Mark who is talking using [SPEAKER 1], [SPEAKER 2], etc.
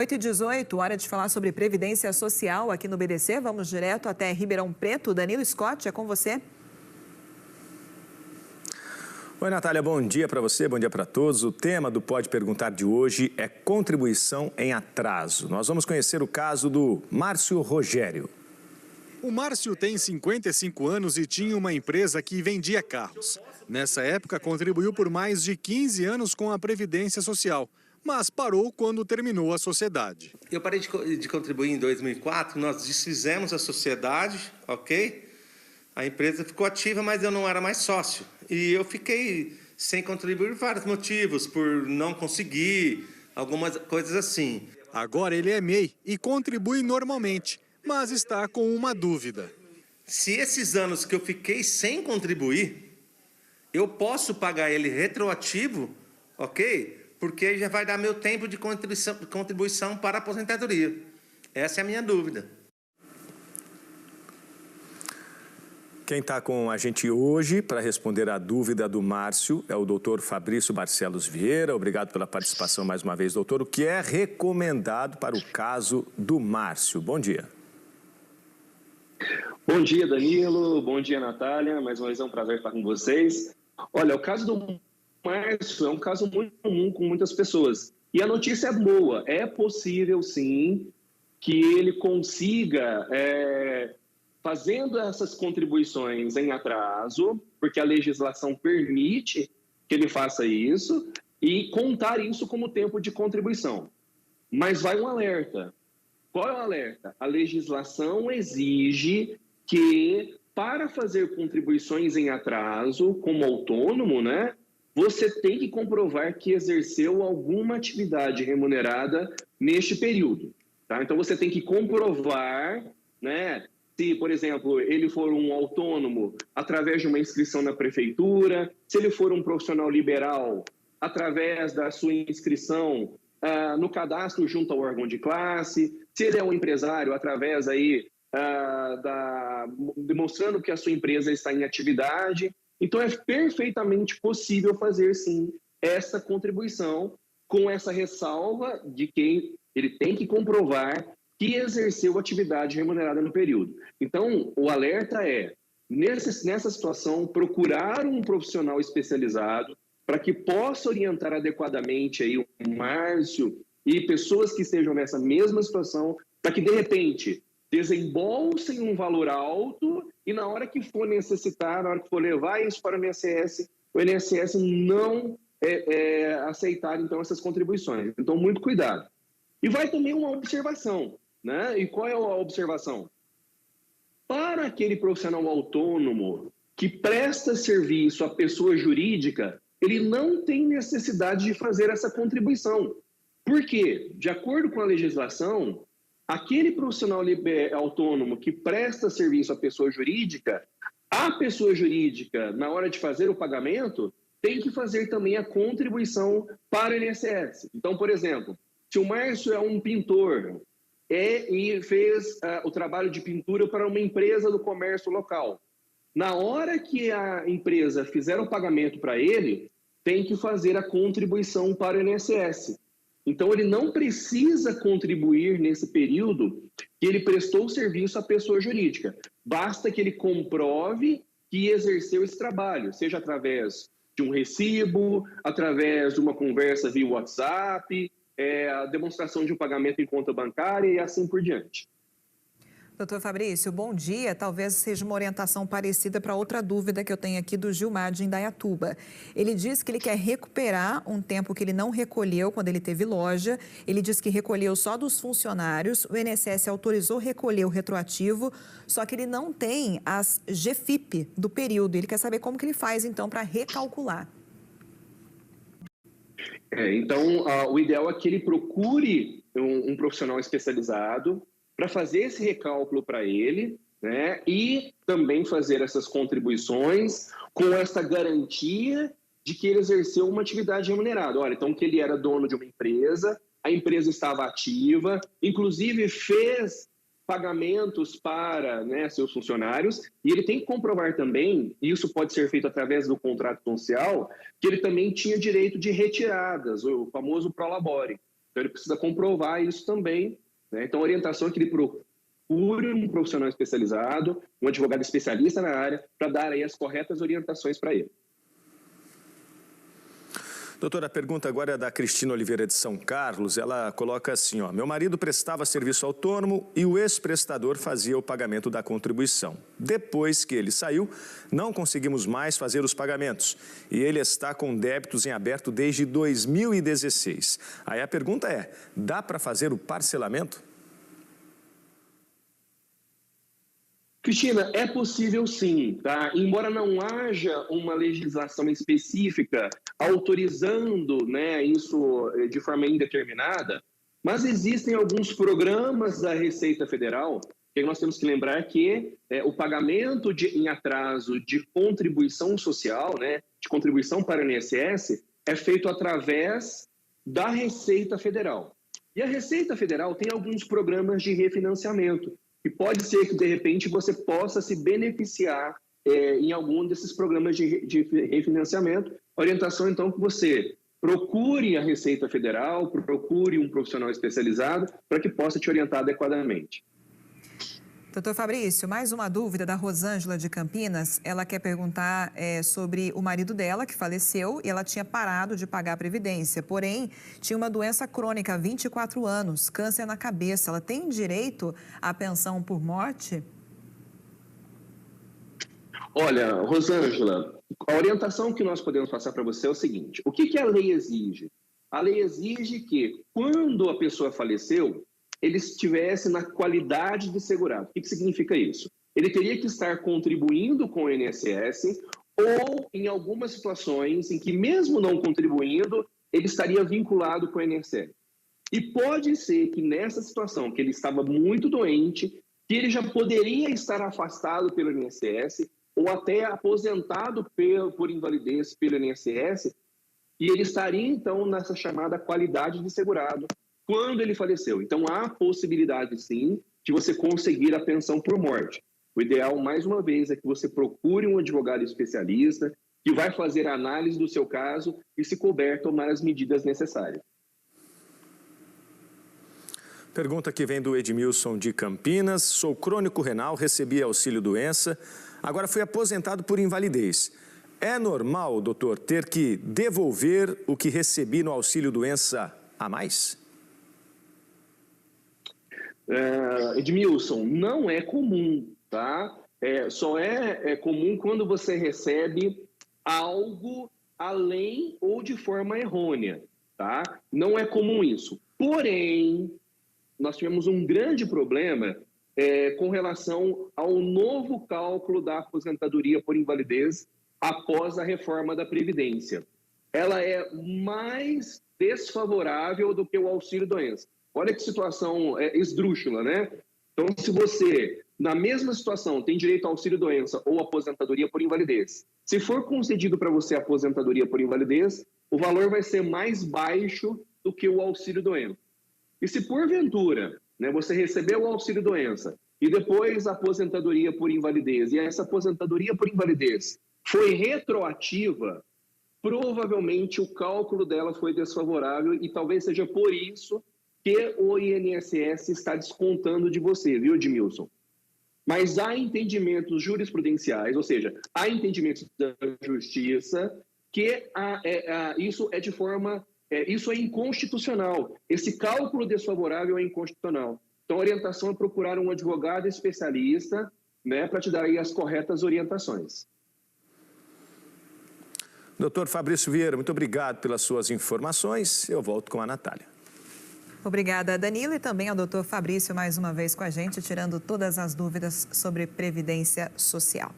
[SPEAKER 1] 8h18, hora de falar sobre Previdência Social aqui no BDC. Vamos direto até Ribeirão Preto. Danilo Scott, é com você.
[SPEAKER 2] Oi, Natália, bom dia para você, bom dia para todos. O tema do Pode Perguntar de hoje é contribuição em atraso. Nós vamos conhecer o caso do Márcio Rogério.
[SPEAKER 3] O Márcio tem 55 anos e tinha uma empresa que vendia carros. Nessa época, contribuiu por mais de 15 anos com a Previdência Social, mas parou quando terminou a sociedade.
[SPEAKER 4] Eu parei de contribuir em 2004, nós desfizemos a sociedade, ok? A empresa ficou ativa, mas eu não era mais sócio. E eu fiquei sem contribuir por vários motivos, por não conseguir, algumas coisas assim.
[SPEAKER 3] Agora ele é MEI e contribui normalmente, mas está com uma dúvida.
[SPEAKER 4] Se esses anos que eu fiquei sem contribuir, eu posso pagar ele retroativo, ok? Porque já vai dar meu tempo de contribuição para a aposentadoria. Essa é a minha dúvida.
[SPEAKER 2] Quem está com a gente hoje para responder a dúvida do Márcio é o doutor Fabrício Barcelos Vieira. Obrigado pela participação mais uma vez, doutor. O que é recomendado para o caso do Márcio? Bom dia.
[SPEAKER 5] Bom dia, Danilo. Bom dia, Natália. Mais uma vez é um prazer estar com vocês. Olha, o caso do Márcio é um caso muito comum com muitas pessoas. E a notícia é boa. É possível, sim, que ele consiga, fazendo essas contribuições em atraso, porque a legislação permite que ele faça isso, e contar isso como tempo de contribuição. Mas vai um alerta. Qual é o alerta? A legislação exige que, para fazer contribuições em atraso, como autônomo, né, você tem que comprovar que exerceu alguma atividade remunerada neste período. Tá? Então, você tem que comprovar, né, se, por exemplo, ele for um autônomo através de uma inscrição na prefeitura, se ele for um profissional liberal através da sua inscrição no cadastro junto ao órgão de classe, se ele é um empresário através aí, demonstrando que a sua empresa está em atividade. Então, é perfeitamente possível fazer, sim, essa contribuição com essa ressalva de que ele tem que comprovar que exerceu atividade remunerada no período. Então, o alerta é, nessa situação, procurar um profissional especializado para que possa orientar adequadamente aí o Márcio e pessoas que estejam nessa mesma situação, para que, de repente, desembolsem um valor alto e na hora que for necessitar, na hora que for levar isso para o INSS não aceitar, então, essas contribuições. Então, muito cuidado. E vai também uma observação, né? E qual é a observação? Para aquele profissional autônomo que presta serviço à pessoa jurídica, ele não tem necessidade de fazer essa contribuição. Por quê? De acordo com a legislação, aquele profissional autônomo que presta serviço à pessoa jurídica, a pessoa jurídica, na hora de fazer o pagamento, tem que fazer também a contribuição para o INSS. Então, por exemplo, se o Márcio é um pintor e fez o trabalho de pintura para uma empresa do comércio local, na hora que a empresa fizer o pagamento para ele, tem que fazer a contribuição para o INSS. Então, ele não precisa contribuir nesse período que ele prestou o serviço à pessoa jurídica. Basta que ele comprove que exerceu esse trabalho, seja através de um recibo, através de uma conversa via WhatsApp, a demonstração de um pagamento em conta bancária e assim por diante.
[SPEAKER 1] Doutor Fabrício, bom dia. Talvez seja uma orientação parecida para outra dúvida que eu tenho aqui do Gilmar de Indaiatuba. Ele diz que ele quer recuperar um tempo que ele não recolheu quando ele teve loja. Ele diz que recolheu só dos funcionários. O INSS autorizou recolher o retroativo, só que ele não tem as GFIP do período. Ele quer saber como que ele faz, então, para recalcular.
[SPEAKER 5] Então, o ideal é que ele procure um profissional especializado para fazer esse recálculo para ele, né? E também fazer essas contribuições com essa garantia de que ele exerceu uma atividade remunerada. Olha, então que ele era dono de uma empresa, a empresa estava ativa, inclusive fez pagamentos para, né, seus funcionários, e ele tem que comprovar também, e isso pode ser feito através do contrato social, que ele também tinha direito de retiradas, o famoso prolabore. Então, ele precisa comprovar isso também, né? Então, a orientação é que ele procure um profissional especializado, um advogado especialista na área, para dar aí as corretas orientações para ele.
[SPEAKER 2] Doutora, a pergunta agora é da Cristina Oliveira de São Carlos. Ela coloca assim, ó: meu marido prestava serviço autônomo e o ex-prestador fazia o pagamento da contribuição. Depois que ele saiu, não conseguimos mais fazer os pagamentos e ele está com débitos em aberto desde 2016. Aí a pergunta é: dá para fazer o parcelamento?
[SPEAKER 5] Cristina, é possível sim, tá? Embora não haja uma legislação específica autorizando, né, isso de forma indeterminada, mas existem alguns programas da Receita Federal que nós temos que lembrar que o pagamento em atraso de contribuição social, né, de contribuição para o INSS, é feito através da Receita Federal. E a Receita Federal tem alguns programas de refinanciamento. E pode ser que, de repente, você possa se beneficiar em algum desses programas de refinanciamento. A orientação, então, é que você procure a Receita Federal, procure um profissional especializado para que possa te orientar adequadamente.
[SPEAKER 1] Doutor Fabrício, mais uma dúvida da Rosângela de Campinas. Ela quer perguntar sobre o marido dela, que faleceu, e ela tinha parado de pagar a Previdência. Porém, tinha uma doença crônica há 24 anos, câncer na cabeça. Ela tem direito à pensão por morte?
[SPEAKER 5] Olha, Rosângela, a orientação que nós podemos passar para você é o seguinte: o que a lei exige? A lei exige que, quando a pessoa faleceu, ele estivesse na qualidade de segurado. O que significa isso? Ele teria que estar contribuindo com o INSS ou, em algumas situações em que, mesmo não contribuindo, ele estaria vinculado com o INSS. E pode ser que, nessa situação, que ele estava muito doente, que ele já poderia estar afastado pelo INSS ou até aposentado por invalidez pelo INSS, e ele estaria, então, nessa chamada qualidade de segurado quando ele faleceu. Então, há possibilidade, sim, de você conseguir a pensão por morte. O ideal, mais uma vez, é que você procure um advogado especialista que vai fazer a análise do seu caso e, se couber, tomar as medidas necessárias.
[SPEAKER 2] Pergunta que vem do Edmilson de Campinas. Sou crônico renal, recebi auxílio-doença, agora fui aposentado por invalidez. É normal, doutor, ter que devolver o que recebi no auxílio-doença a mais?
[SPEAKER 5] Edmilson, não é comum, tá? Só é comum quando você recebe algo além ou de forma errônea, tá? Não é comum isso. Porém, nós tivemos um grande problema com relação ao novo cálculo da aposentadoria por invalidez após a reforma da Previdência. Ela é mais desfavorável do que o auxílio-doença. Olha que situação esdrúxula, né? Então, se você, na mesma situação, tem direito ao auxílio-doença ou aposentadoria por invalidez, se for concedido para você a aposentadoria por invalidez, o valor vai ser mais baixo do que o auxílio-doença. E se, porventura, né, você recebeu o auxílio-doença e depois a aposentadoria por invalidez, e essa aposentadoria por invalidez foi retroativa, provavelmente o cálculo dela foi desfavorável e talvez seja por isso que o INSS está descontando de você, viu, Edmilson? Mas há entendimentos jurisprudenciais, ou seja, há entendimentos da justiça que isso é de forma, isso é inconstitucional. Esse cálculo desfavorável é inconstitucional. Então, a orientação é procurar um advogado especialista, né, para te dar aí as corretas orientações.
[SPEAKER 2] Doutor Fabrício Vieira, muito obrigado pelas suas informações. Eu volto com a Natália.
[SPEAKER 1] Obrigada, Danilo, e também ao doutor Fabrício mais uma vez com a gente, tirando todas as dúvidas sobre Previdência Social.